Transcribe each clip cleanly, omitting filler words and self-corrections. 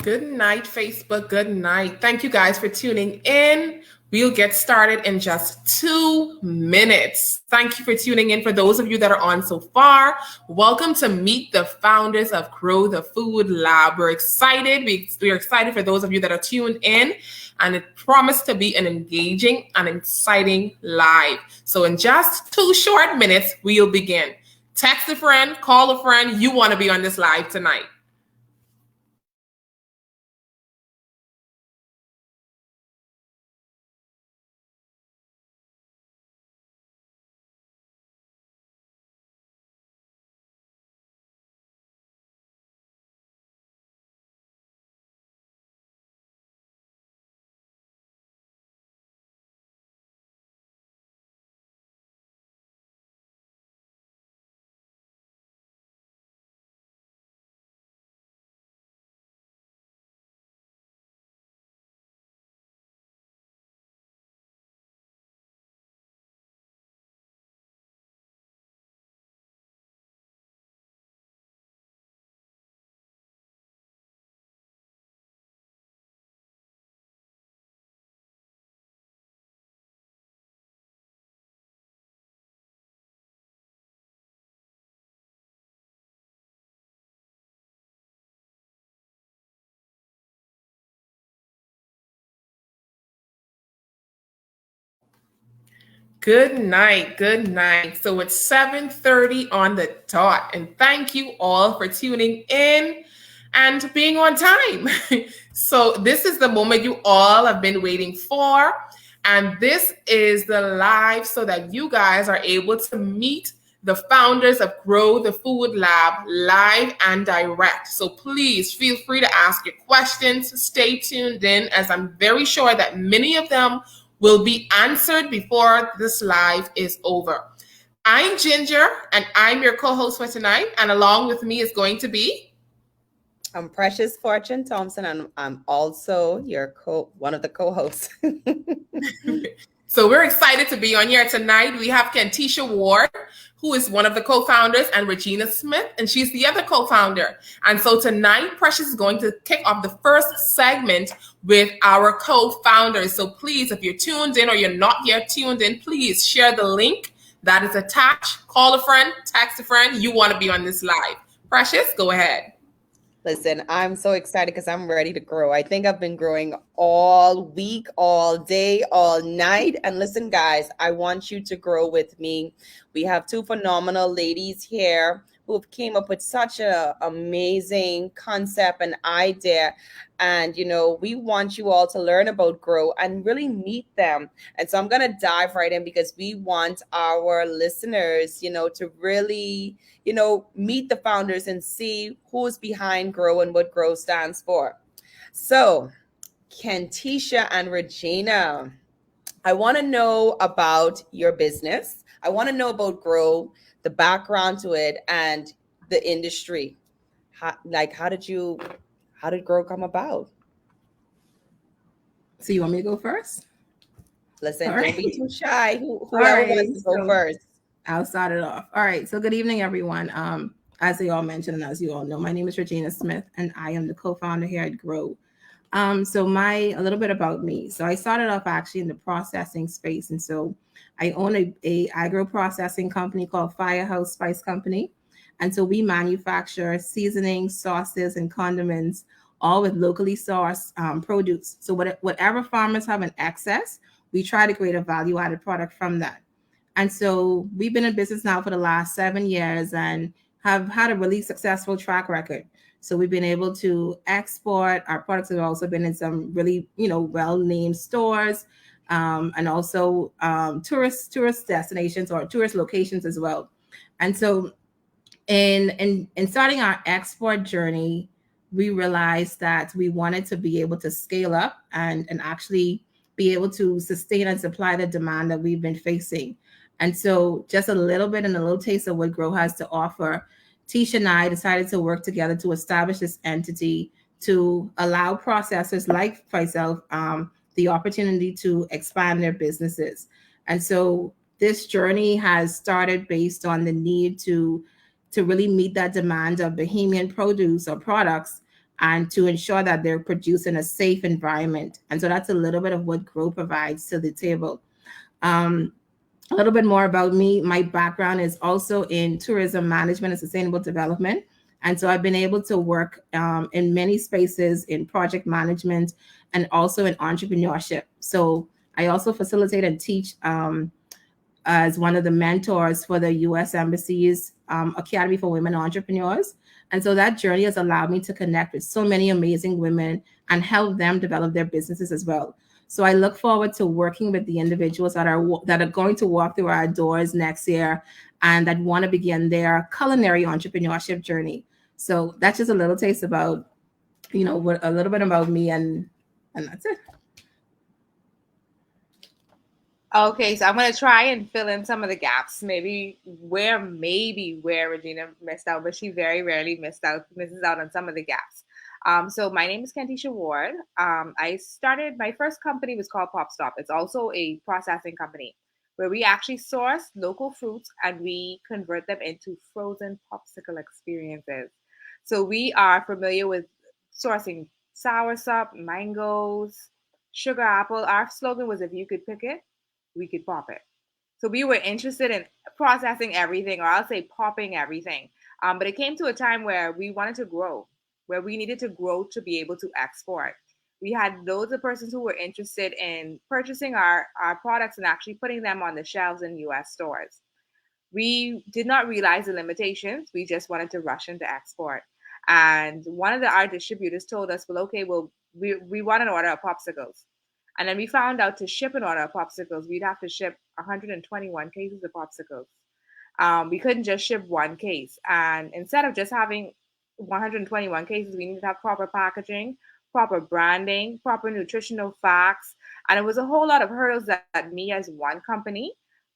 Good night, Facebook. Good night. Thank you guys for tuning in. We'll get started in just 2 minutes. Thank you for tuning in. For those of you that are on so far, welcome to meet the founders of Grow the Food Lab. We're excited. We're excited for those of you that are tuned in, and it promised to be an engaging and exciting live. So in just 2 short minutes, we'll begin. Text a friend, call a friend. You want to be on this live tonight. Good night. Good night. So it's 7:30 on the dot. And thank you all for tuning in and being on time. So this is the moment you all have been waiting for. And this is the live so that you guys are able to meet the founders of Grow the Food Lab live and direct. So please feel free to ask your questions. Stay tuned in, as I'm very sure that many of them will be answered before this live is over. I'm Ginger, and I'm your co-host for tonight. And along with me is going to be... I'm Precious Fortune Thompson, and I'm also one of the co-hosts. So we're excited to be on here tonight. We have Candicia Ward, who is one of the co-founders, and Regina Smith, and she's the other co-founder. And so tonight, Precious is going to kick off the first segment with our co-founders. So please, if you're tuned in or you're not yet tuned in, please share the link that is attached. Call a friend, text a friend. You want to be on this live. Precious, go ahead. Listen, I'm so excited because I'm ready to grow. I think I've been growing all week, all day, all night. And listen, guys, I want you to grow with me. We have two phenomenal ladies here who came up with such an amazing concept and idea. And, we want you all to learn about Grow and really meet them. And so I'm going to dive right in because we want our listeners, to really, meet the founders and see who's behind Grow and what Grow stands for. So, Candicia and Regina, I want to know about your business. I want to know about Grow, the background to it, and the industry. How did Grow come about? So you want me to go first? Listen, don't be too shy. Whoever wants to go first. I'll start it off. All right. So good evening, everyone. As they all mentioned, and as you all know, my name is Regina Smith, and I am the co-founder here at Grow. So a little bit about me. So I started off actually in the processing space, and so I own a agro processing company called Firehouse Spice Company, and so we manufacture seasonings, sauces, and condiments, all with locally sourced produce. So whatever farmers have in excess, we try to create a value-added product from that. And so we've been in business now for the last 7 years and have had a really successful track record. So we've been able to export. Our products have also been in some really, well-named stores, and also tourist destinations or tourist locations as well. And so in starting our export journey, we realized that we wanted to be able to scale up and actually be able to sustain and supply the demand that we've been facing. And so just a little bit and a little taste of what Grow has to offer. Tisha and I decided to work together to establish this entity to allow processors like myself the opportunity to expand their businesses. And so this journey has started based on the need to really meet that demand of Bahamian produce or products and to ensure that they're produced in a safe environment. And so that's a little bit of what Grow provides to the table. A little bit more about me. My background is also in tourism management and sustainable development. And so I've been able to work in many spaces in project management and also in entrepreneurship. So I also facilitate and teach as one of the mentors for the US Embassy's Academy for Women Entrepreneurs. And so that journey has allowed me to connect with so many amazing women and help them develop their businesses as well. So I look forward to working with the individuals that are going to walk through our doors next year and that want to begin their culinary entrepreneurship journey. So that's just a little taste about, what a little bit about me, and that's it. Okay, so I'm gonna try and fill in some of the gaps. Maybe where Regina missed out, but she very rarely misses out on some of the gaps. So my name is Candicia Ward. My first company was called Pop Stop. It's also a processing company where we actually source local fruits and we convert them into frozen popsicle experiences. So we are familiar with sourcing soursop, mangoes, sugar apple. Our slogan was, if you could pick it, we could pop it. So we were interested in processing everything, or I'll say popping everything. But it came to a time where we wanted to grow, where we needed to grow to be able to export. We had loads of persons who were interested in purchasing our products and actually putting them on the shelves in US stores. We did not realize the limitations. We just wanted to rush into export. And one of our distributors told us, we want an order of popsicles. And then we found out to ship an order of popsicles, we'd have to ship 121 cases of popsicles. We couldn't just ship one case. And instead of just having 121 cases, we needed to have proper packaging, proper branding, proper nutritional facts. And it was a whole lot of hurdles that me as one company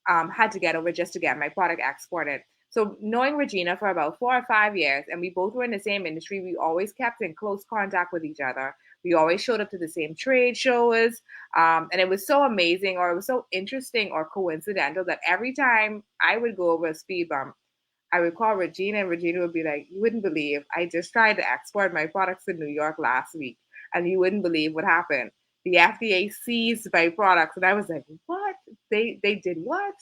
had to get over just to get my product exported. So knowing Regina for about 4 or 5 years, and we both were in the same industry, we always kept in close contact with each other. We always showed up to the same trade shows. And it was so amazing, or it was so interesting or coincidental that every time I would go over a speed bump, I would call Regina, and Regina would be like, you wouldn't believe, I just tried to export my products to New York last week, and you wouldn't believe what happened. The FDA seized my products. And I was like, what? They did what?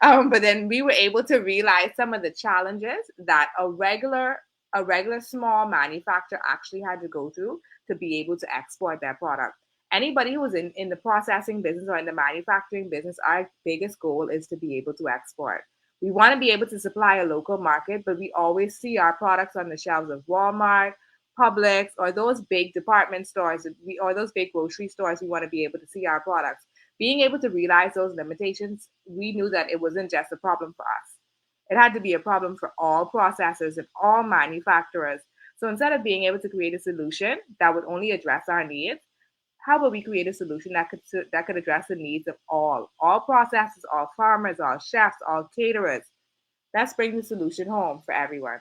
But then we were able to realize some of the challenges that a regular small manufacturer actually had to go through to be able to export their product. Anybody who's in the processing business or in the manufacturing business, our biggest goal is to be able to export. We want to be able to supply a local market, but we always see our products on the shelves of Walmart, Publix, or those big department stores, or those big grocery stores. We want to be able to see our products. Being able to realize those limitations, we knew that it wasn't just a problem for us. It had to be a problem for all processors and all manufacturers. So instead of being able to create a solution that would only address our needs, how about we create a solution that could address the needs of all processors, all farmers, all chefs, all caterers? Let's bring the solution home for everyone.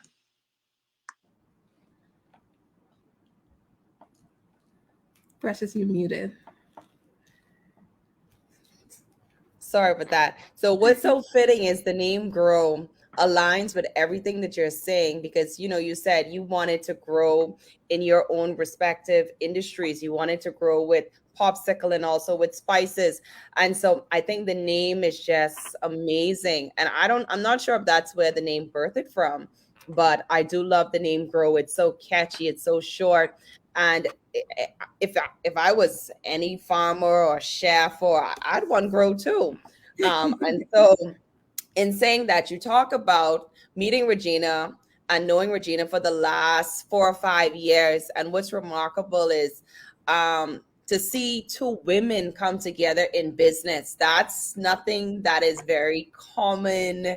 Precious, you muted. Sorry about that. So what's so fitting is the name Grow aligns with everything that you're saying, because you said you wanted to grow in your own respective industries. You wanted to grow with popsicle and also with spices. And so I think the name is just amazing. And I'm not sure if that's where the name birthed from, but I do love the name Grow. It's so catchy, it's so short. And if I was any farmer or chef, or I'd want Grow too. And so in saying that, you talk about meeting Regina and knowing Regina for the last 4 or 5 years. And what's remarkable is to see two women come together in business. That's nothing that is very common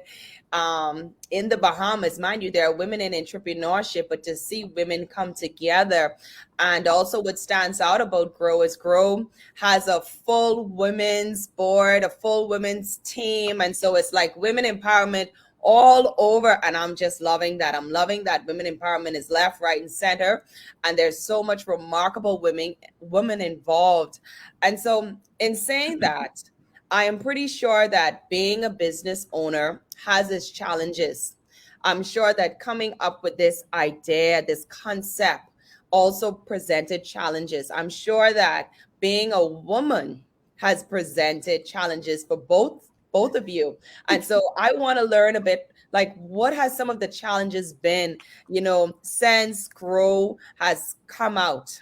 in the Bahamas. Mind you, there are women in entrepreneurship, but to see women come together. And also what stands out about Grow is Grow has a full women's board, a full women's team. And so it's like women empowerment all over. And I'm just loving that. I'm loving that women empowerment is left, right, and center. And there's so much remarkable women involved. And so in saying that, I am pretty sure that being a business owner has its challenges. I'm sure that coming up with this idea, this concept also presented challenges. I'm sure that being a woman has presented challenges for both of you. And so I want to learn a bit, like, what has some of the challenges been, since Grow has come out?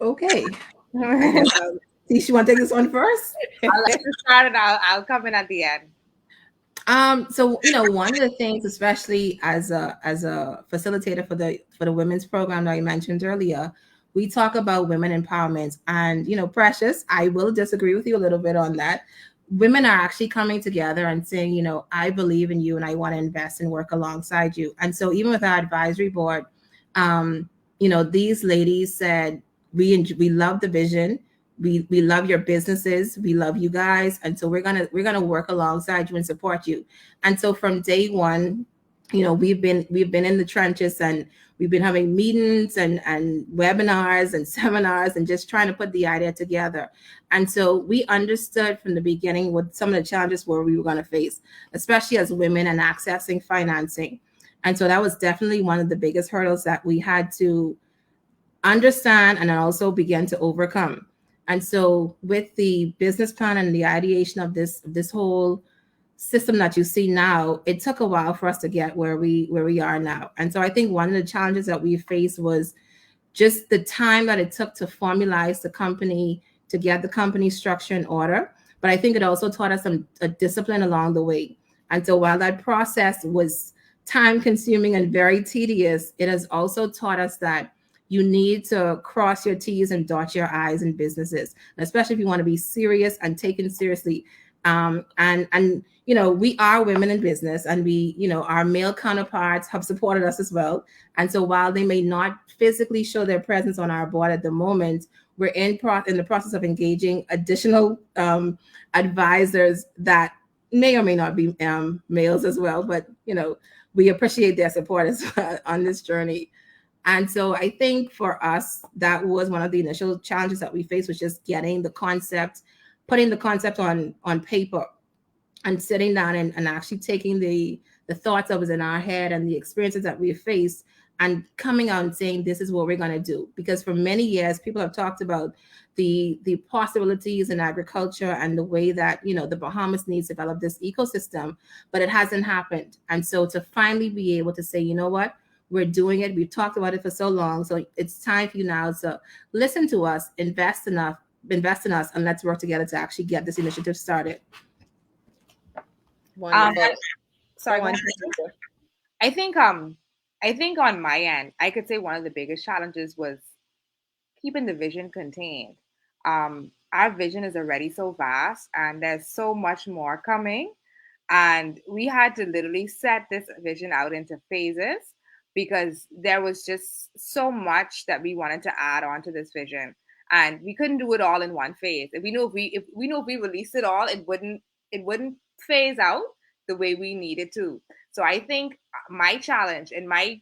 Okay. I guess you want to take this one first? I'll let you start and I'll come in at the end. So one of the things, especially as a facilitator for the women's program that I mentioned earlier, we talk about women empowerment, and Precious, I will disagree with you a little bit on that. Women are actually coming together and saying, I believe in you and I want to invest and work alongside you. And so even with our advisory board, these ladies said, we love the vision. We love your businesses. We love you guys. And so we're gonna work alongside you and support you. And so from day one, we've been in the trenches, and we've been having meetings and webinars and seminars and just trying to put the idea together. And so we understood from the beginning what some of the challenges were we were going to face, especially as women and accessing financing. And so that was definitely one of the biggest hurdles that we had to understand and then also begin to overcome. And so with the business plan and the ideation of this whole system that you see now, it took a while for us to get where we are now. And so I think one of the challenges that we faced was just the time that it took to formalize the company, to get the company structure in order. But I think it also taught us a discipline along the way. And so while that process was time consuming and very tedious, it has also taught us that you need to cross your T's and dot your I's in businesses, especially if you want to be serious and taken seriously. And we are women in business, and our male counterparts have supported us as well. And so while they may not physically show their presence on our board at the moment, we're in the process of engaging additional advisors that may or may not be males as well. But we appreciate their support as well on this journey. And so I think for us, that was one of the initial challenges that we faced, was just getting the concept, putting the concept on paper, and sitting down and actually taking the thoughts that was in our head and the experiences that we faced and coming out and saying, this is what we're going to do. Because for many years, people have talked about the possibilities in agriculture and the way that, the Bahamas needs to develop this ecosystem, but it hasn't happened. And so to finally be able to say, you know what, we're doing it. We've talked about it for so long. So it's time for you now to listen to us, invest in us, and let's work together to actually get this initiative started. Sorry. I think on my end, I could say one of the biggest challenges was keeping the vision contained. Our vision is already so vast, and there's so much more coming. And we had to literally set this vision out into phases, because there was just so much that we wanted to add on to this vision, and we couldn't do it all in one phase. If we know if we released it all, it wouldn't phase out the way we needed to. So I think my challenge, and my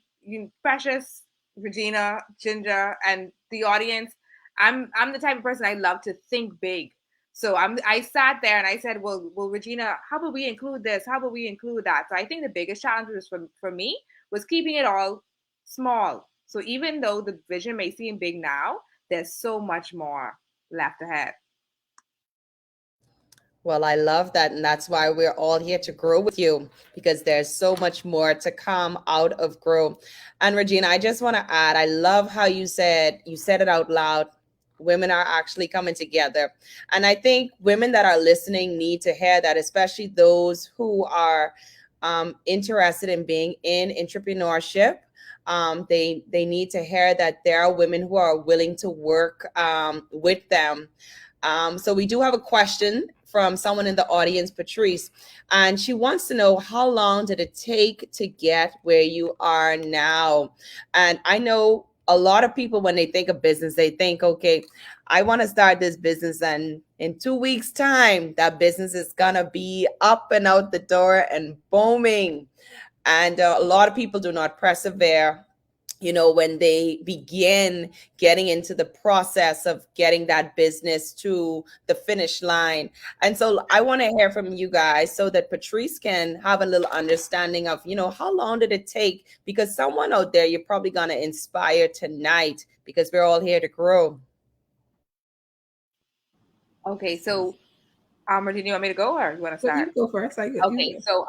Precious, Regina, Ginger, and the audience, I'm the type of person, I love to think big. So I sat there and I said, well, Regina, how about we include this? How about we include that? So I think the biggest challenge was for me was keeping it all small. So even though the vision may seem big now, there's so much more left ahead. Well, I love that. And that's why we're all here to grow with you, because there's so much more to come out of Grow. And Regina, I just want to add, I love how you said it out loud. Women are actually coming together. And I think women that are listening need to hear that, especially those who are interested in being in entrepreneurship. They need to hear that there are women who are willing to work with them. So we do have a question from someone in the audience, Patrice, and she wants to know, how long did it take to get where you are now? And I know a lot of people, when they think of business, they think, okay, I want to start this business, and in 2 weeks' time, that business is going to be up and out the door and booming. And a lot of people do not persevere. when they begin getting into the process of getting that business to the finish line. And so I want to hear from you guys so that Patrice can have a little understanding of, how long did it take? Because someone out there, you're probably going to inspire tonight, because we're all here to grow. Okay, so Regina, you want me to go or you want to So start? you go first. Okay, so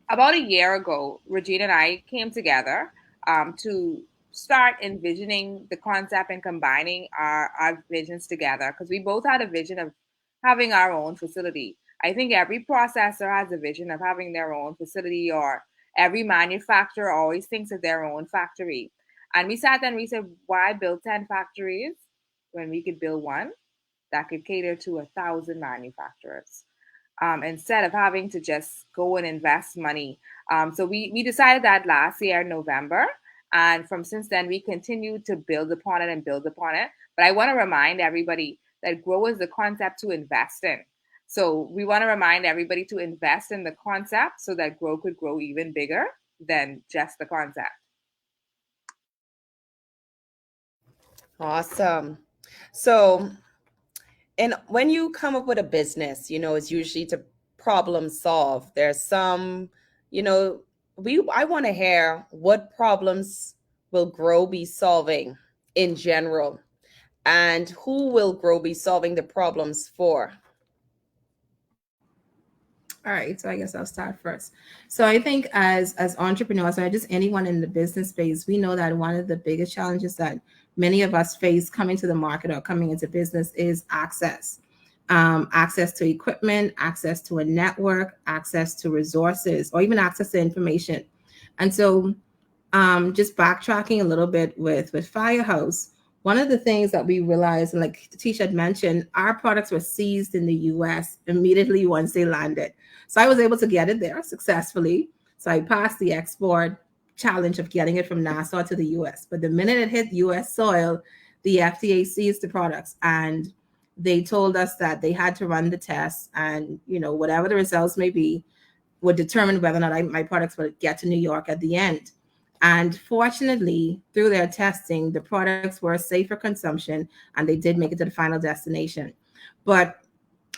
about a year ago, Regina and I came together to start envisioning the concept and combining our visions together, because we both had a vision of having our own facility. I think every processor has a vision of having their own facility, or every manufacturer always thinks of their own factory. And we sat and we said, why build 10 factories when we could build one that could cater to 1,000 manufacturers? Instead of having to just go and invest money. So we decided that last year, November. And from since then, we continue to build upon it and build upon it. But I want to remind everybody that grow is the concept to invest in. So we want to remind everybody to invest in the concept so that grow could grow even bigger than just the concept. Awesome. So, and when you come up with a business, it's usually to problem solve. There's some, I want to hear what problems will grow be solving in general, and who will grow be solving the problems for. All right, so I guess I'll start first. So I think as entrepreneurs, or just anyone in the business space, we know that one of the biggest challenges that many of us face coming to the market or coming into business is access. Access to equipment, access to a network, access to resources, or even access to information. And so just backtracking a little bit with Firehouse, one of the things that we realized, and like Tisha had mentioned, our products were seized in the US immediately once they landed. So I was able to get it there successfully. So I passed the export challenge of getting it from Nassau to the US. But the minute it hit US soil, the FDA seized the products, and they told us that they had to run the tests, and whatever the results may be would determine whether or not my products would get to New York at the end. And fortunately, through their testing, the products were safe for consumption, and they did make it to the final destination. But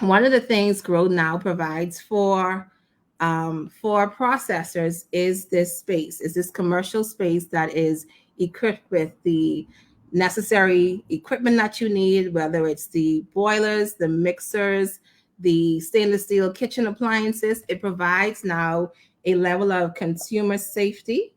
one of the things Grow Now provides for processors is this commercial space that is equipped with the necessary equipment that you need, whether it's the boilers, the mixers, the stainless steel kitchen appliances. It provides now a level of consumer safety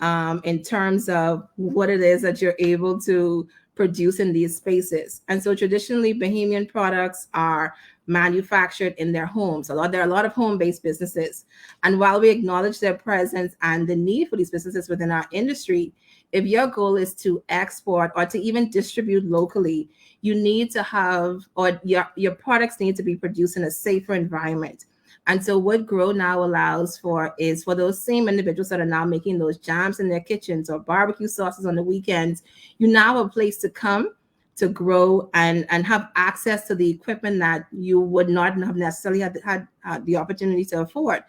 in terms of what it is that you're able to produce in these spaces. And so traditionally, Bahamian products are manufactured in their homes. There are a lot of home-based businesses. And while we acknowledge their presence and the need for these businesses within our industry, if your goal is to export or to even distribute locally, you need to have, or your products need to be produced in a safer environment. And so what Grow Now allows for is for those same individuals that are now making those jams in their kitchens or barbecue sauces on the weekends, you now have a place to come to grow and have access to the equipment that you would not have necessarily had the opportunity to afford.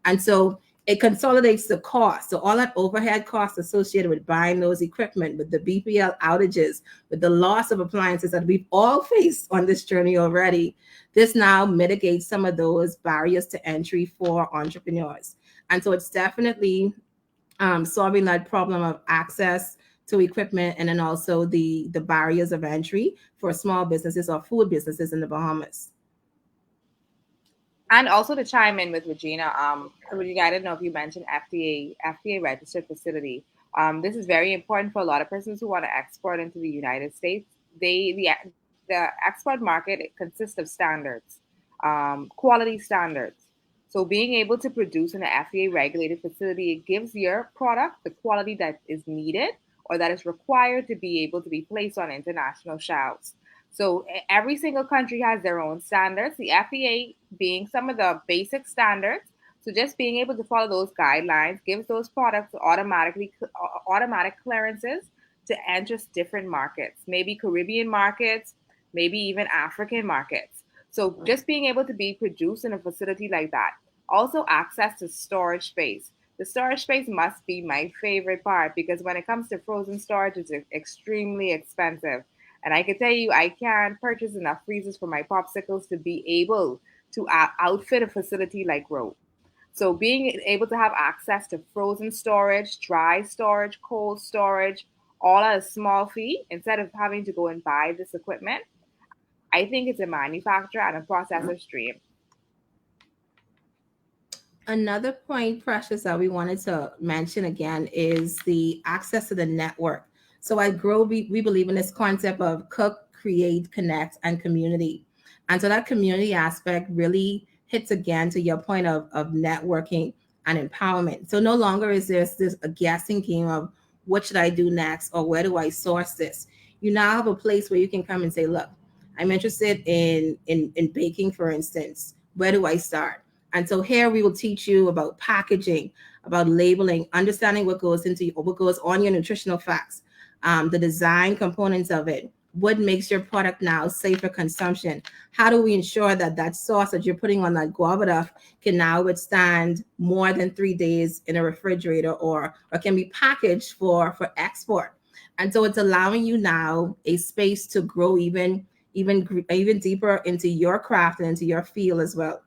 And so it consolidates the cost. So all that overhead costs associated with buying those equipment, with the BPL outages, with the loss of appliances that we've all faced on this journey already, this now mitigates some of those barriers to entry for entrepreneurs. And so it's definitely solving that problem of access to equipment, and then also the barriers of entry for small businesses or food businesses in the Bahamas. And also to chime in with Regina, Regina, I don't know if you mentioned FDA registered facility. This is very important for a lot of persons who want to export into the United States. The export market, it consists of standards, quality standards. So being able to produce in an FDA regulated facility, it gives your product the quality that is needed or that is required to be able to be placed on international shelves. So every single country has their own standards, the FDA being some of the basic standards. So just being able to follow those guidelines gives those products automatic clearances to enter different markets, maybe Caribbean markets, maybe even African markets. So just being able to be produced in a facility like that. Also access to storage space. The storage space must be my favorite part because when it comes to frozen storage, it's extremely expensive. And I can tell you, I can't purchase enough freezers for my popsicles to be able to outfit a facility like Grow. So being able to have access to frozen storage, dry storage, cold storage, all at a small fee instead of having to go and buy this equipment, I think it's a manufacturer and a processor stream. Another point, Precious, that we wanted to mention again is the access to the network. So at Grow, we believe in this concept of cook, create, connect, and community. And so that community aspect really hits again to your point of networking and empowerment. So no longer is this a guessing game of what should I do next or where do I source this? You now have a place where you can come and say, look, I'm interested in baking, for instance. Where do I start? And so here we will teach you about packaging, about labeling, understanding what goes on your nutritional facts, the design components of it. What makes your product now safe for consumption? How do we ensure that that sauce that you're putting on that guava duff can now withstand more than 3 days in a refrigerator or can be packaged for export? And so it's allowing you now a space to grow even deeper into your craft and into your field as well.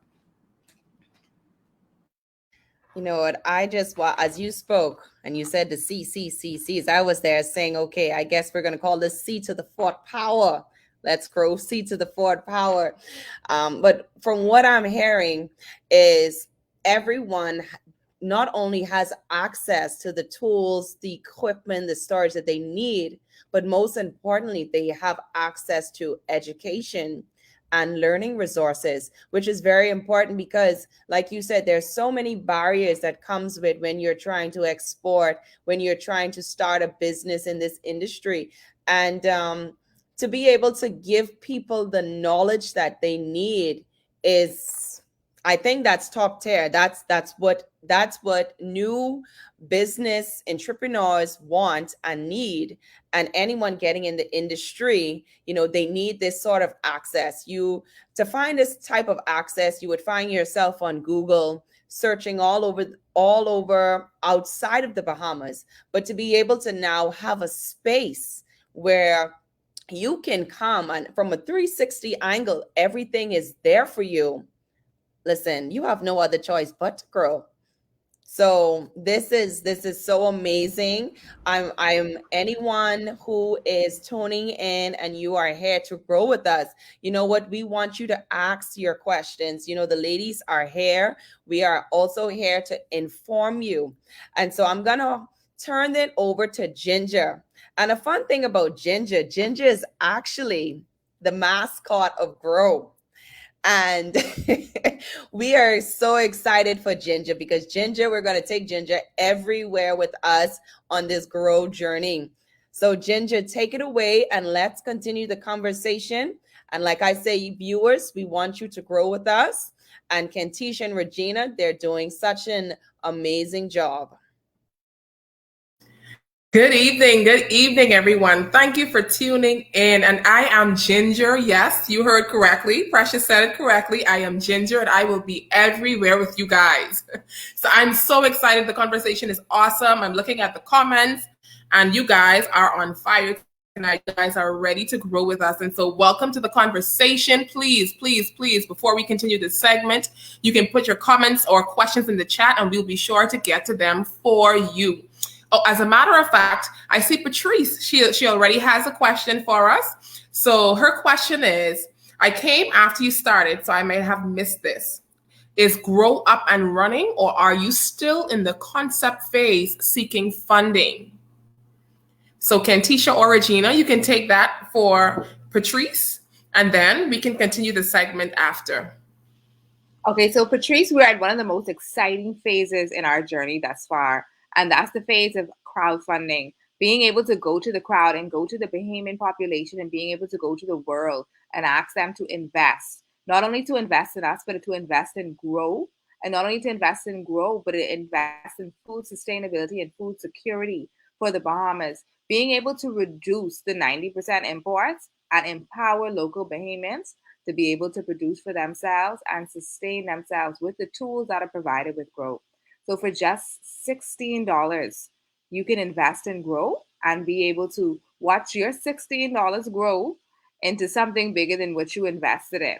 You know what? As you spoke and you said the C's, I was there saying, okay, I guess we're going to call this C to the fourth power. Let's grow C to the fourth power. But from what I'm hearing is everyone not only has access to the tools, the equipment, the storage that they need, but most importantly, they have access to education and learning resources, which is very important because, like you said, there's so many barriers that comes with when you're trying to export, when you're trying to start a business in this industry. And to be able to give people the knowledge that they need is, I think that's top tier. That's what new business entrepreneurs want and need. And anyone getting in the industry, they need this sort of access. To find this type of access, you would find yourself on Google searching all over outside of the Bahamas. But to be able to now have a space where you can come and from a 360 angle, everything is there for you. Listen, you have no other choice but to grow. So this is so amazing. I'm anyone who is tuning in and you are here to grow with us. You know what? We want you to ask your questions. The ladies are here. We are also here to inform you. And so I'm gonna turn it over to Ginger. And a fun thing about Ginger is actually the mascot of Grow. And we are so excited for Ginger because we're going to take Ginger everywhere with us on this Grow journey. So Ginger, take it away and let's continue the conversation. And like I say, viewers, we want you to grow with us. And Candicia and Regina, they're doing such an amazing job. Good evening, everyone. Thank you for tuning in. And I am Ginger. Yes, you heard correctly. Precious said it correctly. I am Ginger, and I will be everywhere with you guys. So I'm so excited. The conversation is awesome. I'm looking at the comments, and you guys are on fire tonight. You guys are ready to grow with us. And so welcome to the conversation. Please, before we continue this segment, you can put your comments or questions in the chat, and we'll be sure to get to them for you. Oh, as a matter of fact, I see Patrice. She already has a question for us. So her question is, I came after you started, so I may have missed this. Is Grow up and running, or are you still in the concept phase seeking funding? So Candicia or Regina, you can take that for Patrice, and then we can continue the segment after. Okay, so Patrice, we're at one of the most exciting phases in our journey thus far. And that's the phase of crowdfunding, being able to go to the crowd and go to the Bahamian population and being able to go to the world and ask them to invest, not only to invest in us, but to invest in Grow. And not only to invest in Grow, but to invest in food sustainability and food security for the Bahamas, being able to reduce the 90% imports and empower local Bahamians to be able to produce for themselves and sustain themselves with the tools that are provided with Grow. So for just $16, you can invest and grow and be able to watch your $16 grow into something bigger than what you invested in.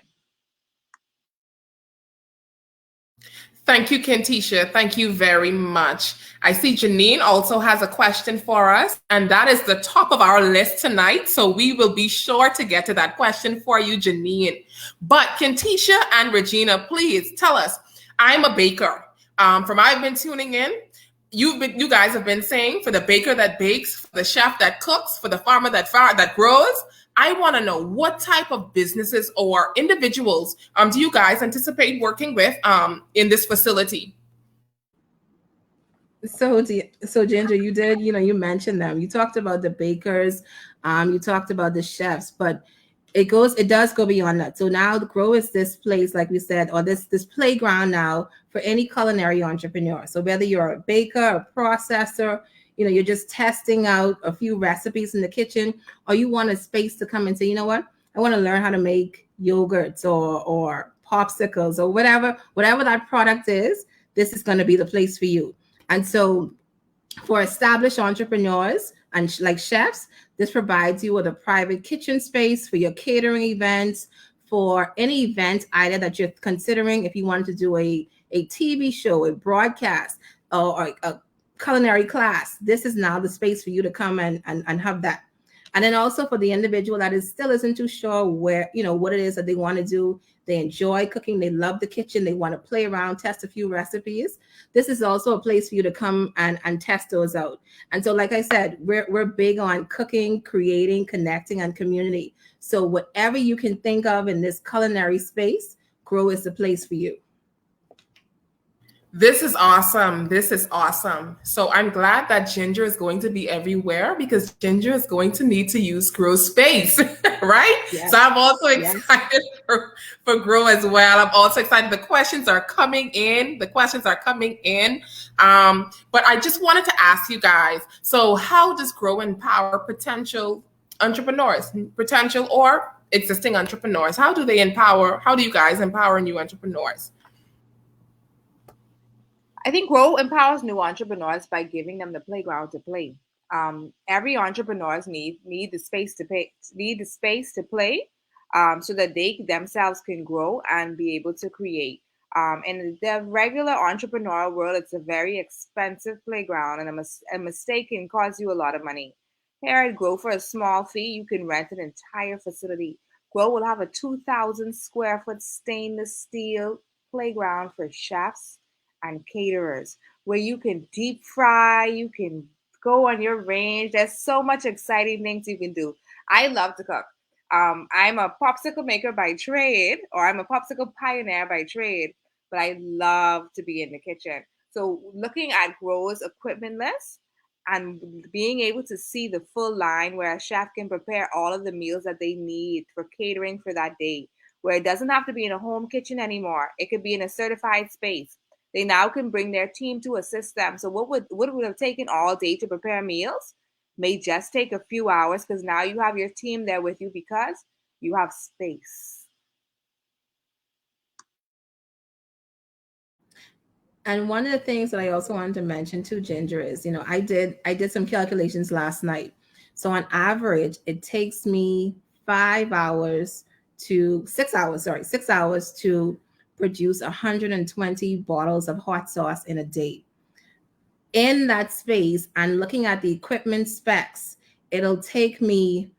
Thank you, Candicia. Thank you very much. I see Janine also has a question for us, and that is the top of our list tonight. So we will be sure to get to that question for you, Janine. But Candicia and Regina, please tell us. I'm a baker. From I've been tuning in, you guys have been saying, for the baker that bakes, for the chef that cooks, for the farmer that grows. I want to know, what type of businesses or individuals do you guys anticipate working with in this facility? So Ginger, you did, you mentioned them. You talked about the bakers, you talked about the chefs, but it does go beyond that. So now the Grow is this place, like we said, or this playground now for any culinary entrepreneur. So whether you're a baker, a processor, you're just testing out a few recipes in the kitchen, or you want a space to come and say, you know what, I want to learn how to make yogurts or popsicles or whatever that product is, this is going to be the place for you. And so for established entrepreneurs and like chefs, this provides you with a private kitchen space for your catering events, for any event either that you're considering. If you wanted to do a TV show, a broadcast, or a culinary class, this is now the space for you to come and have that. And then also for the individual that still isn't too sure where, what it is that they want to do. They enjoy cooking. They love the kitchen. They want to play around, test a few recipes. This is also a place for you to come and test those out. And so, like I said, we're big on cooking, creating, connecting, and community. So whatever you can think of in this culinary space, Grow is the place for you. This is awesome. This is awesome. So I'm glad that Ginger is going to be everywhere, because Ginger is going to need to use Grow space, right? Yes. So I'm also excited for Grow as well. I'm also excited. The questions are coming in. But I just wanted to ask you guys, so how does Grow empower potential entrepreneurs, potential or existing entrepreneurs? How do you guys empower new entrepreneurs? I think Grow empowers new entrepreneurs by giving them the playground to play. Every entrepreneurs need the space to play, so that they themselves can grow and be able to create. In the regular entrepreneur world, it's a very expensive playground, and a mistake can cost you a lot of money. Here at Grow, for a small fee, you can rent an entire facility. Grow will have a 2,000 square foot stainless steel playground for chefs and caterers, where you can deep fry, you can go on your range. There's so much exciting things you can do. I love to cook. I'm a popsicle maker by trade, or I'm a popsicle pioneer by trade, but I love to be in the kitchen. So looking at Grow's equipment list and being able to see the full line, where a chef can prepare all of the meals that they need for catering for that day, where it doesn't have to be in a home kitchen anymore. It could be in a certified space. They now can bring their team to assist them. So what would have taken all day to prepare meals may just take a few hours, because now you have your team there with you because you have space. And one of the things that I also wanted to mention to Ginger is, I did some calculations last night. So on average, it takes me 6 hours to produce 120 bottles of hot sauce in a day. In that space, and looking at the equipment specs, it'll take me,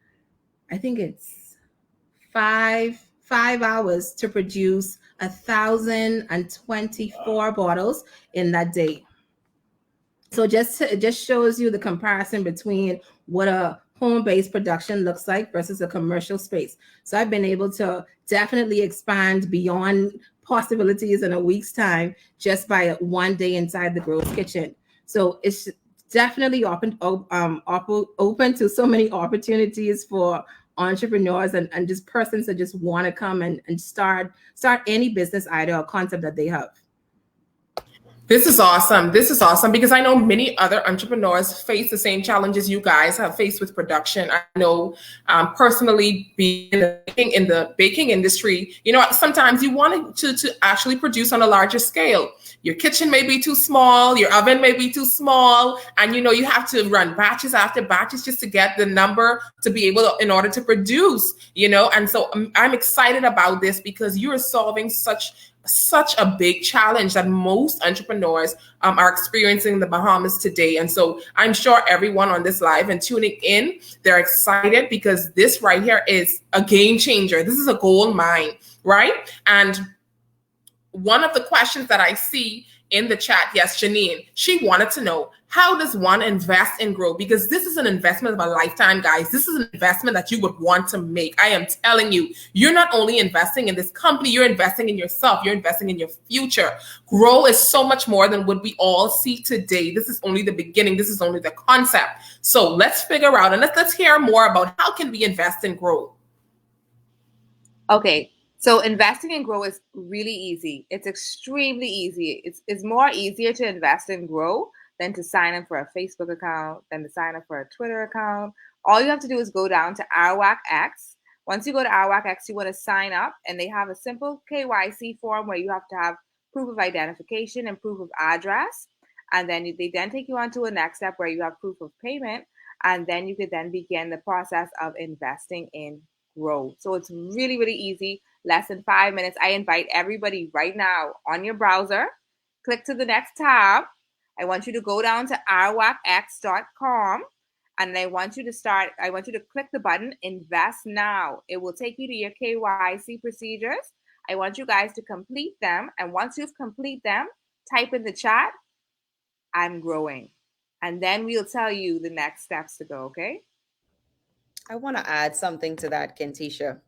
I think it's 5 hours to produce 1,024 bottles in that day. So it just shows you the comparison between what a home-based production looks like versus a commercial space. So I've been able to definitely expand beyond possibilities in a week's time just by one day inside the Grow's kitchen. So it's definitely open to so many opportunities for entrepreneurs and just persons that just want to come and start any business idea or concept that they have. This is awesome. This is awesome because I know many other entrepreneurs face the same challenges you guys have faced with production. I know personally being in the baking industry, you know, sometimes you want to actually produce on a larger scale. Your kitchen may be too small, your oven may be too small, and you know, you have to run batches after batches just to get the number to be able to, in order to produce, you know. And so I'm excited about this because you are solving such a big challenge that most entrepreneurs are experiencing in the Bahamas today. And so I'm sure everyone on this live and tuning in, they're excited because this right here is a game changer. This is a gold mine, right? And one of the questions that I see in the chat, yes, Janine, she wanted to know, how does one invest and grow? Because this is an investment of a lifetime, guys. This is an investment that you would want to make. I am telling you, you're not only investing in this company, you're investing in yourself. You're investing in your future. Grow is so much more than what we all see today. This is only the beginning. This is only the concept. So let's figure out and let's hear more about how can we invest and grow. Okay. So investing and grow is really easy. It's extremely easy. It's more easier to invest and grow than to sign up for a Facebook account, than to sign up for a Twitter account. All you have to do is go down to Arawak X. Once you go to Arawak X, you want to sign up, and they have a simple KYC form where you have to have proof of identification and proof of address. And then they then take you on to a next step where you have proof of payment. And then you could then begin the process of investing in grow. So it's really, really easy. Less than 5 minutes. I invite everybody right now on your browser, click to the next tab. I want you to go down to arawakx.com and I want you to click the button, invest now. It will take you to your KYC procedures. I want you guys to complete them. And once you've completed them, type in the chat, I'm growing. And then we'll tell you the next steps to go, okay? I want to add something to that, Candicia.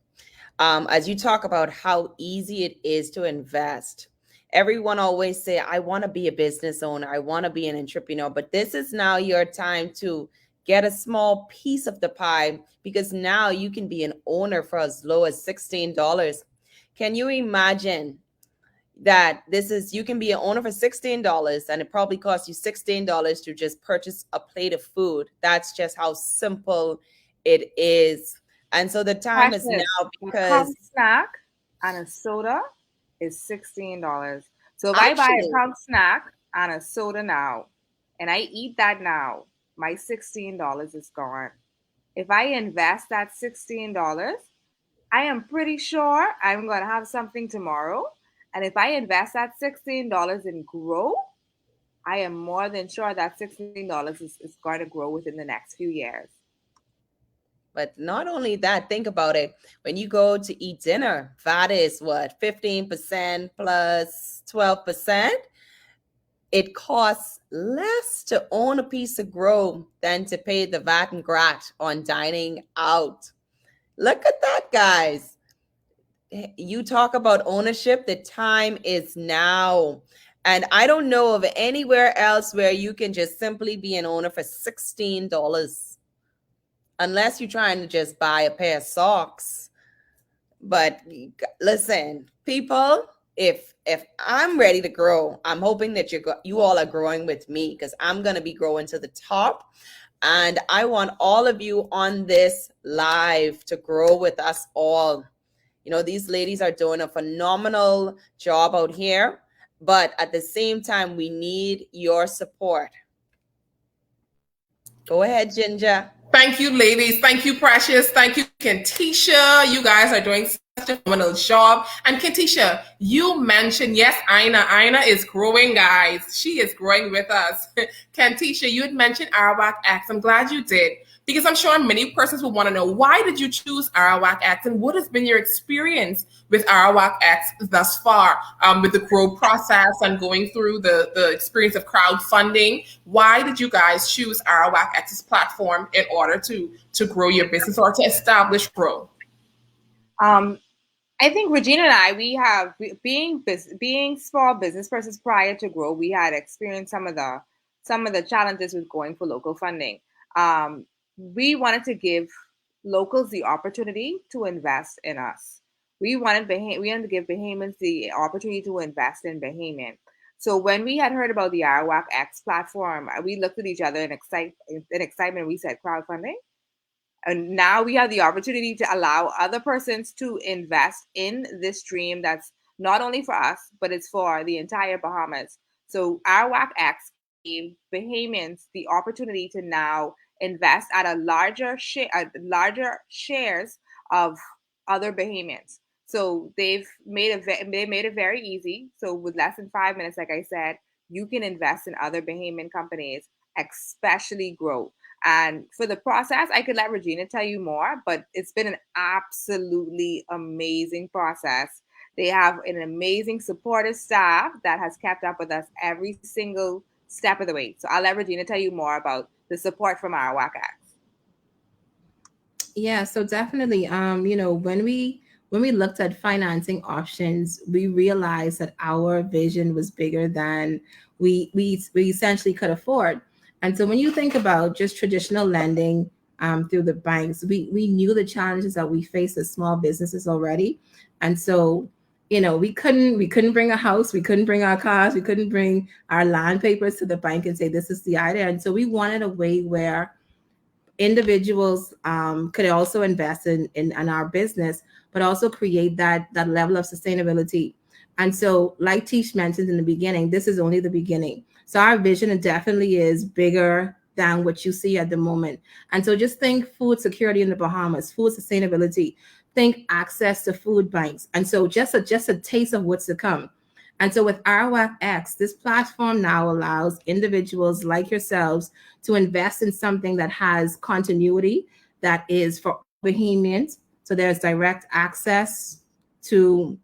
As you talk about how easy it is to invest, everyone always say, I want to be a business owner. I want to be an entrepreneur. But this is now your time to get a small piece of the pie because now you can be an owner for as low as $16. Can you imagine that you can be an owner for $16 and it probably costs you $16 to just purchase a plate of food? That's just how simple it is. And so the time is now because a snack and a soda is $16. So if I buy a punk snack and a soda now and I eat that now, my $16 is gone. If I invest that $16, I am pretty sure I'm going to have something tomorrow. And if I invest that $16 in grow, I am more than sure that $16 is going to grow within the next few years. But not only that, think about it. When you go to eat dinner, VAT is what? 15% plus 12%. It costs less to own a piece of grow than to pay the VAT and GRAT on dining out. Look at that, guys. You talk about ownership. The time is now. And I don't know of anywhere else where you can just simply be an owner for $16. Unless you're trying to just buy a pair of socks. But listen, people, if I'm ready to grow, I'm hoping that you all are growing with me because I'm going to be growing to the top. And I want all of you on this live to grow with us all. You know, these ladies are doing a phenomenal job out here. But at the same time, we need your support. Go ahead, Ginger. Thank you, ladies. Thank you, Precious. Thank you, Candicia. You guys are doing such a phenomenal job. And Candicia, you mentioned, yes, Ina is growing, guys. She is growing with us. Candicia, you had mentioned Arawak X. I'm glad you did. Because I'm sure many persons will want to know, why did you choose Arawak X and what has been your experience with Arawak X thus far with the grow process and going through the experience of crowdfunding? Why did you guys choose Arawak X's platform in order to grow your business or to establish grow? I think Regina and I, we have being small business persons prior to grow, we had experienced some of the challenges with going for local funding. We wanted to give locals the opportunity to invest in us. We wanted to give Bahamians the opportunity to invest in Bahamian. So when we had heard about the Arawak X platform, we looked at each other in excitement. We said crowdfunding. And now we have the opportunity to allow other persons to invest in this stream that's not only for us, but it's for the entire Bahamas. So Arawak X gave Bahamians the opportunity to now invest at a larger shares of other Bahamians. So they made it very easy. So with less than 5 minutes, like I said, you can invest in other Bahamian companies, especially grow. And for the process, I could let Regina tell you more, but it's been an absolutely amazing process. They have an amazing supportive staff that has kept up with us every single step of the way. So I'll let Regina tell you more about the support from our WACAX. Yeah, so definitely, when we looked at financing options, we realized that our vision was bigger than we essentially could afford. And so when you think about just traditional lending through the banks, we knew the challenges that we face as small businesses already. And so, we couldn't bring a house, we couldn't bring our cars, we couldn't bring our land papers to the bank and say, this is the idea. And so we wanted a way where individuals could also invest in our business, but also create that level of sustainability. And so, like Tish mentioned in the beginning, this is only the beginning. So our vision definitely is bigger than what you see at the moment. And so just think food security in the Bahamas, food sustainability, think access to food banks. And so just a taste of what's to come. And so with Arawak X, this platform now allows individuals like yourselves to invest in something that has continuity, that is for Bahamians. So there's direct access to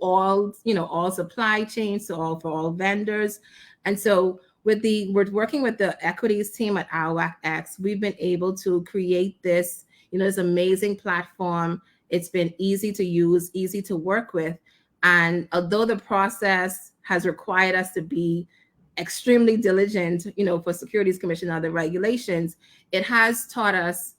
all, all supply chains, for all vendors. And so we're working with the equities team at Arawak X. We've been able to create this, this amazing platform. It's been easy to use, easy to work with. And although the process has required us to be extremely diligent, for Securities Commission and other regulations, it has taught us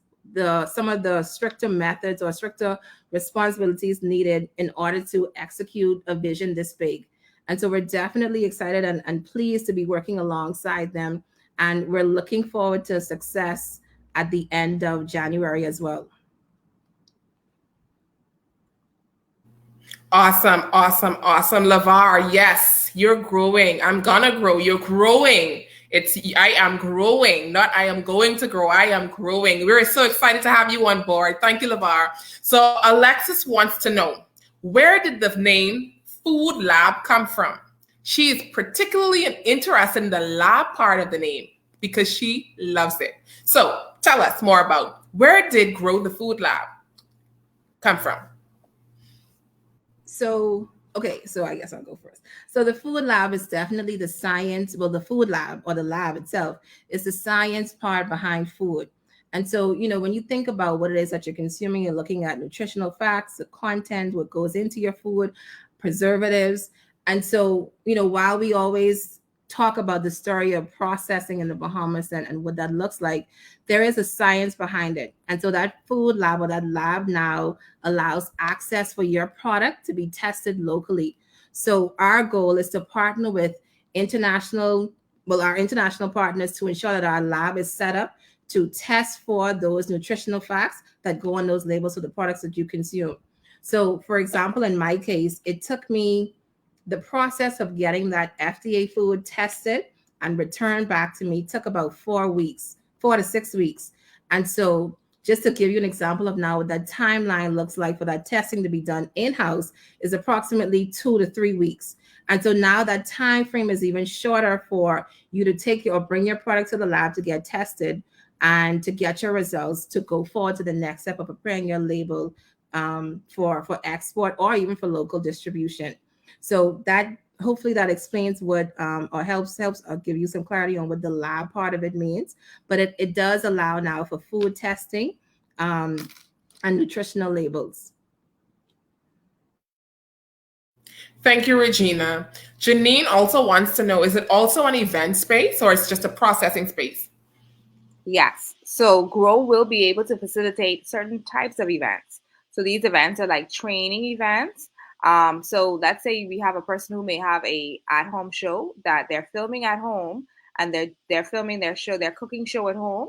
some of the stricter methods or stricter responsibilities needed in order to execute a vision this big. And so we're definitely excited and pleased to be working alongside them. And we're looking forward to success at the end of January as well. Awesome. LeVar, yes, you're growing. I'm gonna grow. You're growing. I am growing, not I am going to grow. I am growing. We're so excited to have you on board. Thank you, LeVar. So Alexis wants to know, where did the name Food Lab come from? She is particularly interested in the lab part of the name because she loves it. So tell us more about, where did Grow the Food Lab come from? So I guess I'll go first. So the food lab is definitely the science. Well, the food lab, or the lab itself, is the science part behind food. And so, when you think about what it is that you're consuming, you're looking at nutritional facts, the content, what goes into your food, preservatives. And so, while we always talk about the story of processing in the Bahamas and what that looks like, there is a science behind it. And so that food lab, or that lab, now allows access for your product to be tested locally. So our goal is to partner with our international partners to ensure that our lab is set up to test for those nutritional facts that go on those labels for the products that you consume. So for example, in my case, it took me, the process of getting that FDA food tested and returned back to me took about 4 to 6 weeks. And so just to give you an example of now what that timeline looks like for that testing to be done in-house is approximately 2 to 3 weeks. And so now that time frame is even shorter for you to bring your product to the lab to get tested and to get your results to go forward to the next step of preparing your label for export or even for local distribution. So that hopefully that explains what or helps give you some clarity on what the lab part of it means. But it does allow now for food testing and nutritional labels. Thank you, Regina. Janine also wants to know, is it also an event space or it's just a processing space? Yes. So Grow will be able to facilitate certain types of events. So these events are like training events, So let's say we have a person who may have a at-home show that they're filming at home, and they're filming their show, their cooking show at home.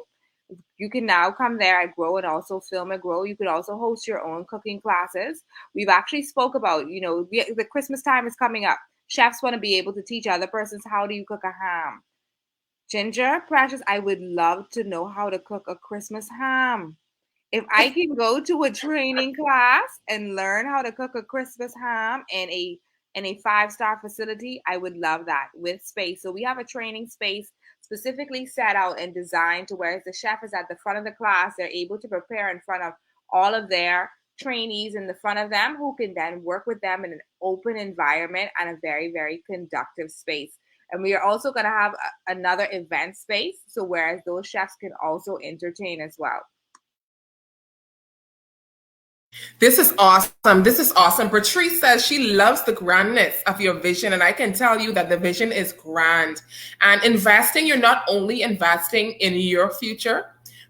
You can now come there at Grow and also film at Grow. You could also host your own cooking classes. We've actually spoke about, the Christmas time is coming up. Chefs want to be able to teach other persons, how do you cook a ham? Ginger, Precious, I would love to know how to cook a Christmas ham. If I can go to a training class and learn how to cook a Christmas ham in a 5-star facility, I would love that with space. So we have a training space specifically set out and designed to where the chef is at the front of the class. They're able to prepare in front of all of their trainees in the front of them, who can then work with them in an open environment and a very, very conductive space. And we are also going to have another event space, so whereas those chefs can also entertain as well. This is awesome. This is awesome. Patrice says she loves the grandness of your vision. And I can tell you that the vision is grand. And investing, you're not only investing in your future,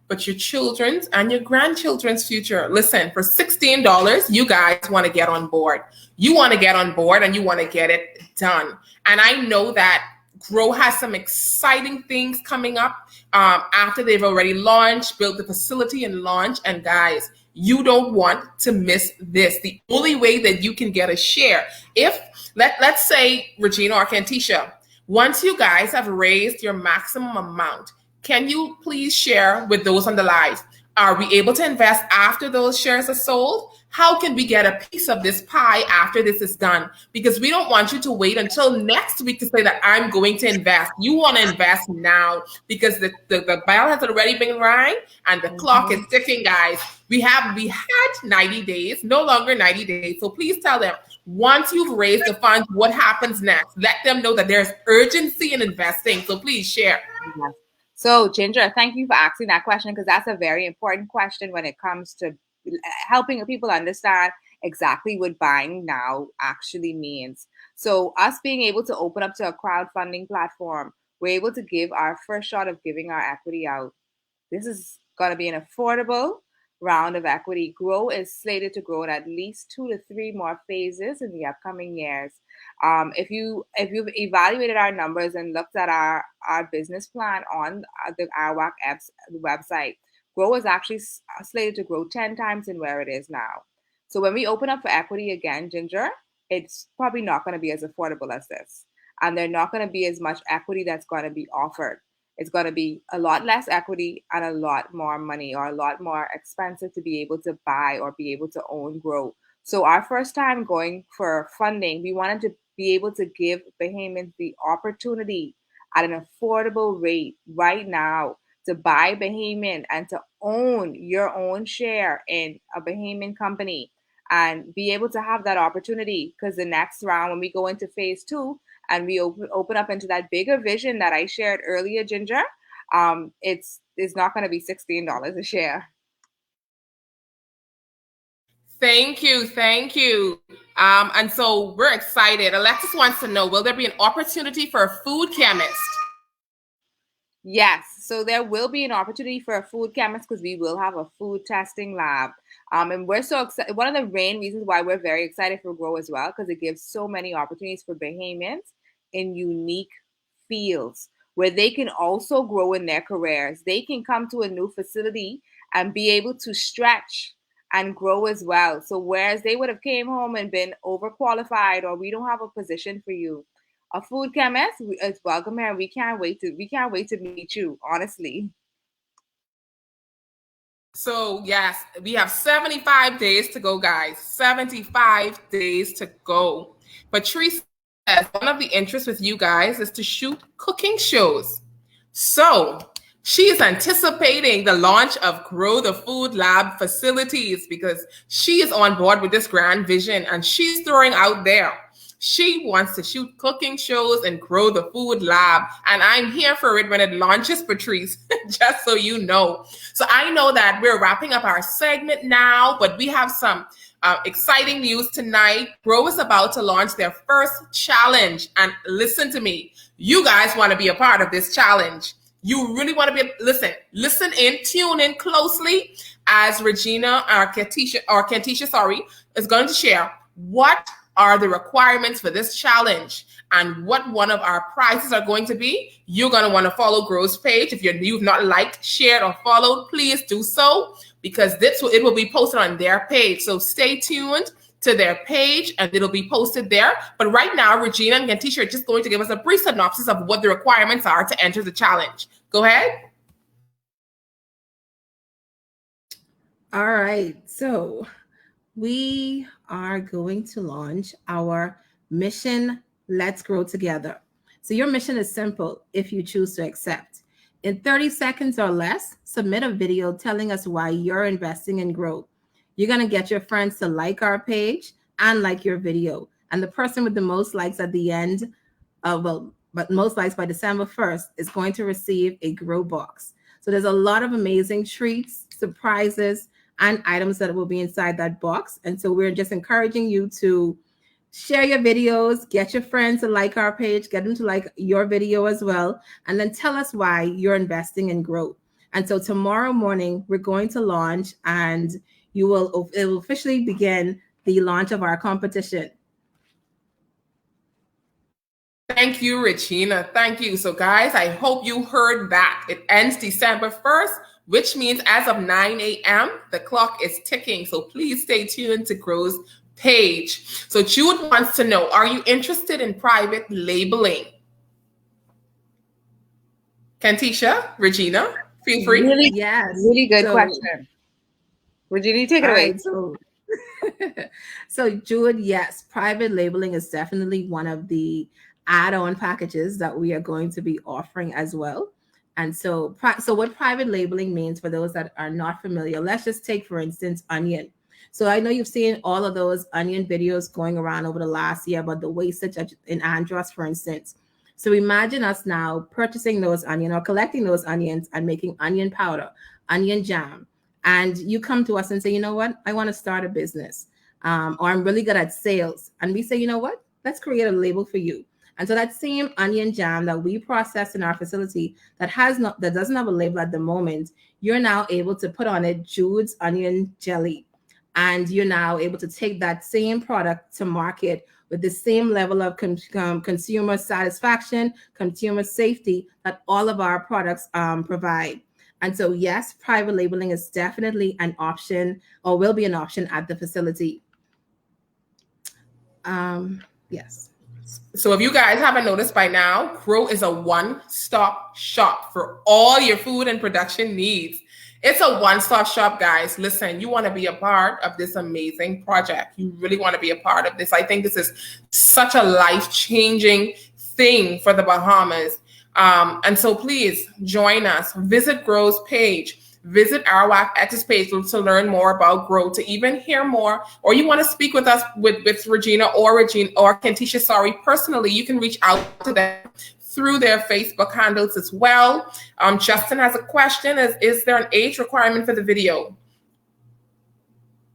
but your children's and your grandchildren's future. Listen, for $16, you guys want to get on board. You want to get on board and you want to get it done. And I know that Grow has some exciting things coming up after they've already launched, built the facility and launched. And guys, you don't want to miss this. The only way that you can get a share, if let's say Regina or Candicia, once you guys have raised your maximum amount, can you please share with those on the live? Are we able to invest after those shares are sold? How can we get a piece of this pie after this is done? Because we don't want you to wait until next week to say that I'm going to invest. You want to invest now, because the bell has already been rang and the clock is ticking, guys. We had 90 days, no longer 90 days. So please tell them, once you've raised the funds, what happens next? Let them know that there's urgency in investing. So please share. Yes. So Ginger, thank you for asking that question, because that's a very important question when it comes to helping people understand exactly what buying now actually means. So us being able to open up to a crowdfunding platform, we're able to give our first shot of giving our equity out. This is going to be an affordable round of equity. Grow is slated to grow in at least 2 to 3 more phases in the upcoming years. If you've evaluated our numbers and looked at our business plan on the IWAC website, Grow is actually slated to grow 10 times in where it is now. So when we open up for equity again, Ginger, it's probably not going to be as affordable as this. And there's not going to be as much equity that's going to be offered. It's going to be a lot less equity and a lot more money, or a lot more expensive to be able to buy or be able to own Grow. So our first time going for funding, we wanted to be able to give Bahamians the opportunity at an affordable rate right now to buy Bahamian and to own your own share in a Bahamian company and be able to have that opportunity. Because the next round, when we go into phase 2 and we open up into that bigger vision that I shared earlier, Ginger, it's not going to be $16 a share. Thank you. And so we're excited. Alexis wants to know, will there be an opportunity for a food chemist? Yes, so there will be an opportunity for a food chemist, because we will have a food testing lab. And we're so excited. One of the main reasons why we're very excited for Grow as well, because it gives so many opportunities for Bahamians in unique fields where they can also grow in their careers. They can come to a new facility and be able to stretch and grow as well. So whereas they would have came home and been overqualified, or we don't have a position for you, a food chemist is welcome here. We can't wait to meet you, honestly. So yes, we have 75 days to go, guys. 75 days to go. Patrice says one of the interests with you guys is to shoot cooking shows. So she is anticipating the launch of Grow the Food Lab facilities, because she is on board with this grand vision, and she's throwing out there, she wants to shoot cooking shows and grow the food lab. And I'm here for it when it launches, Patrice, just so you know. So I know that we're wrapping up our segment now, but we have some exciting news tonight. Grow is about to launch their first challenge. And listen to me, you guys want to be a part of this challenge. You really want to be, listen in, tune in closely as Regina or Candicia, is going to share what are the requirements for this challenge and what one of our prizes are going to be, you're going to want to follow Grow's page. If you've not liked, shared, or followed, please do so, because it will be posted on their page. So stay tuned to their page and it'll be posted there. But right now, Regina and Candicia are just going to give us a brief synopsis of what the requirements are to enter the challenge. Go ahead. All right, so we are going to launch our mission, Let's Grow Together. So your mission is simple if you choose to accept. In 30 seconds or less, submit a video telling us why you're investing in growth. You're going to get your friends to like our page and like your video. And the person with the most likes at the end, but most likes by December 1st is going to receive a Grow box. So there's a lot of amazing treats, surprises, and items that will be inside that box. And so we're just encouraging you to share your videos, get your friends to like our page, get them to like your video as well, and then tell us why you're investing in growth. And so tomorrow morning, we're going to launch, and it will officially begin the launch of our competition. Thank you, Regina. Thank you. So guys, I hope you heard that. It ends December 1st, which means as of 9 a.m., the clock is ticking. So please stay tuned to Grow's page. So Jude wants to know, are you interested in private labeling? Candicia, Regina, feel free. Really, yes. Really good question. Regina, take it away. Right, so Jude, yes, private labeling is definitely one of the add-on packages that we are going to be offering as well. And so what private labeling means, for those that are not familiar, let's just take, for instance, onion. So I know you've seen all of those onion videos going around over the last year about the wastage in Andros, for instance. So imagine us now purchasing those onion or collecting those onions and making onion powder, onion jam. And you come to us and say, you know what, I want to start a business, or I'm really good at sales. And we say, you know what, let's create a label for you. And so that same onion jam that we process in our facility that doesn't have a label at the moment, you're now able to put on it Jude's onion jelly. And you're now able to take that same product to market with the same level of consumer satisfaction, consumer safety that all of our products provide. And so, yes, private labeling is definitely an option, or will be an option at the facility. Yes. So if you guys haven't noticed by now, Grow is a one-stop shop for all your food and production needs. It's a one-stop shop, guys. Listen, you want to be a part of this amazing project. You really want to be a part of this. I think this is such a life-changing thing for the Bahamas. And so please join us. Visit Grow's page. Visit Arawak X's page to learn more about Grow, to even hear more, or you want to speak with us with Regina or Candicia, personally, you can reach out to them through their Facebook handles as well. Justin has a question. Is there an age requirement for the video?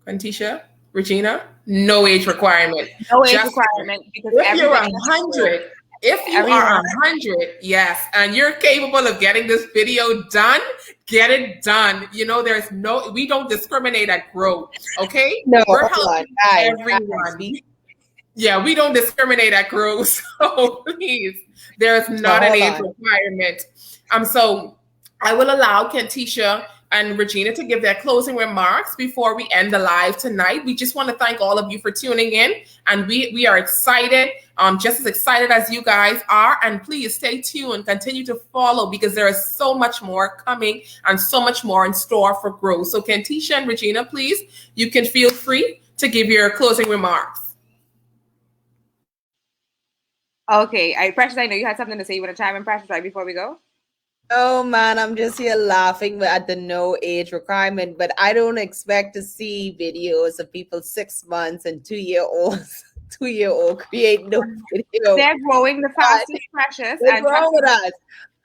Candicia, Regina, no age requirement. No age requirement, because if you're 100, if you are 100, yes, and you're capable of getting this video done, get it done. You know, we don't discriminate at Grow, okay? No, we're helping everyone. Yeah, we don't discriminate at Grow, so please, there's not an age requirement. So I will allow Candicia and Regina to give their closing remarks before we end the live tonight. We just want to thank all of you for tuning in, and we are excited, just as excited as you guys are. And please stay tuned, continue to follow, because there is so much more coming and so much more in store for Grow. So Candicia and Regina, please, you can feel free to give your closing remarks. Okay, Precious, I know you had something to say. You want to chime in, Precious, right before we go? Oh man, I'm just here laughing at the no age requirement, but I don't expect to see videos of people 6 months and 2-year-olds, 2-year-old create no video. They're growing the fastest, Precious. What's wrong with us?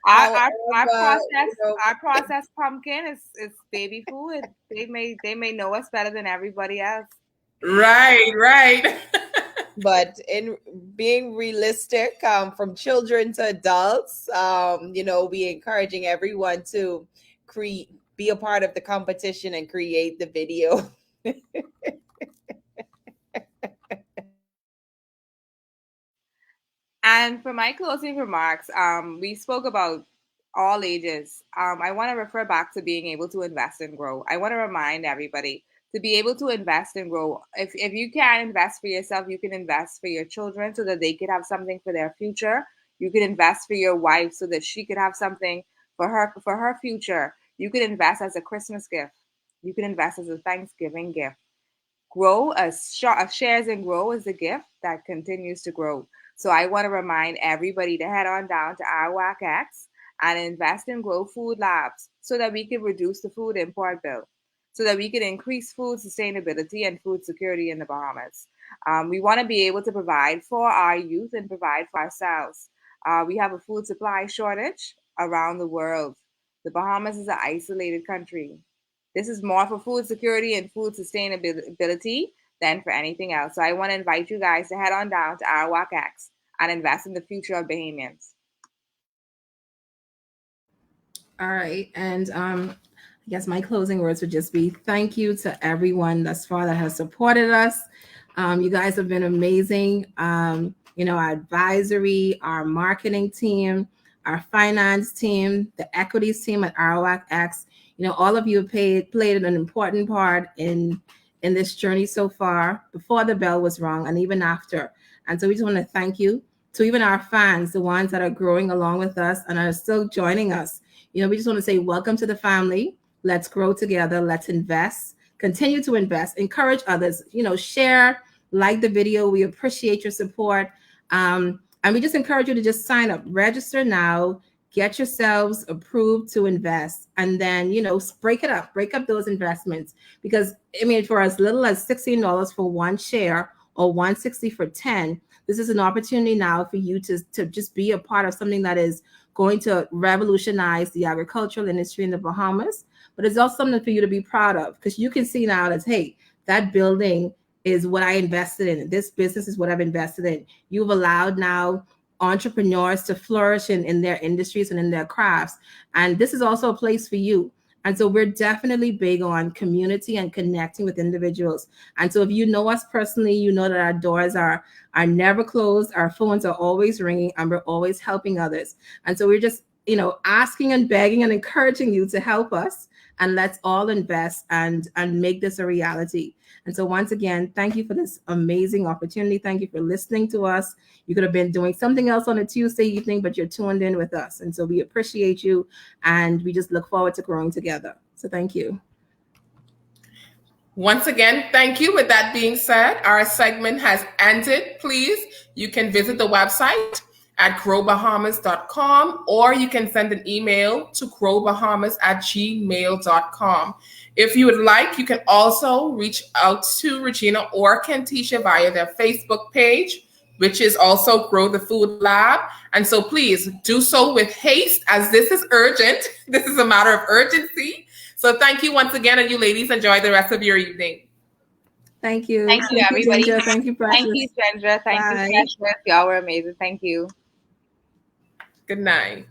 Our processed pumpkin is baby food. They may know us better than everybody else. Right. But in being realistic, from children to adults, we encouraging everyone to be a part of the competition and create the video. And for my closing remarks, we spoke about all ages. I want to refer back to being able to invest and grow. I want to remind everybody to be able to invest and grow. If you can invest for yourself, you can invest for your children so that they could have something for their future. You can invest for your wife so that she could have something for her future. You could invest as a Christmas gift. You can invest as a Thanksgiving gift. Grow as shares and grow is a gift that continues to grow. So I want to remind everybody to head on down to RWACX and invest in Grow Food Labs so that we can reduce the food import bill, so that we can increase food sustainability and food security in the Bahamas. We want to be able to provide for our youth and provide for ourselves. We have a food supply shortage around the world. The Bahamas is an isolated country. This is more for food security and food sustainability than for anything else. So I want to invite you guys to head on down to RWACX and invest in the future of Bahamians. All right. And I guess my closing words would just be thank you to everyone thus far that has supported us. You guys have been amazing. Our advisory, our marketing team, our finance team, the equities team at RWACX. All of you have played an important part in this journey so far, before the bell was rung and even after. And so we just want to thank you to even our fans, the ones that are growing along with us and are still joining us. We just want to say welcome to the family. Let's grow together. Let's invest. Continue to invest. Encourage others. Share, like the video. We appreciate your support. And we just encourage you to just sign up, register now, get yourselves approved to invest, and then, break up those investments. Because, for as little as $16 for one share or $160 for 10, this is an opportunity now for you to just be a part of something that is going to revolutionize the agricultural industry in the Bahamas. But it's also something for you to be proud of, because you can see now that, hey, that building is what I invested in. This business is what I've invested in. You've allowed now entrepreneurs to flourish in their industries and in their crafts. And this is also a place for you. And so we're definitely big on community and connecting with individuals. And so if you know us personally, you know that our doors are never closed. Our phones are always ringing and we're always helping others. And so we're just, asking and begging and encouraging you to help us. And let's all invest and make this a reality. And so once again, thank you for this amazing opportunity. Thank you for listening to us. You could have been doing something else on a Tuesday evening, but you're tuned in with us. And so we appreciate you. And we just look forward to growing together. So thank you. Once again, thank you. With that being said, our segment has ended. Please, you can visit the website at growbahamas.com, or you can send an email to growbahamas@gmail.com. If you would like, you can also reach out to Regina or Candicia via their Facebook page, which is also Grow the Food Lab. And so please do so with haste, as this is urgent. This is a matter of urgency. So thank you once again, and you ladies enjoy the rest of your evening. Thank you. Thank you, everybody. Ginger. Thank you, Precious. Thank you, Sandra. Thank you, Precious. Y'all were amazing. Thank you. Good night.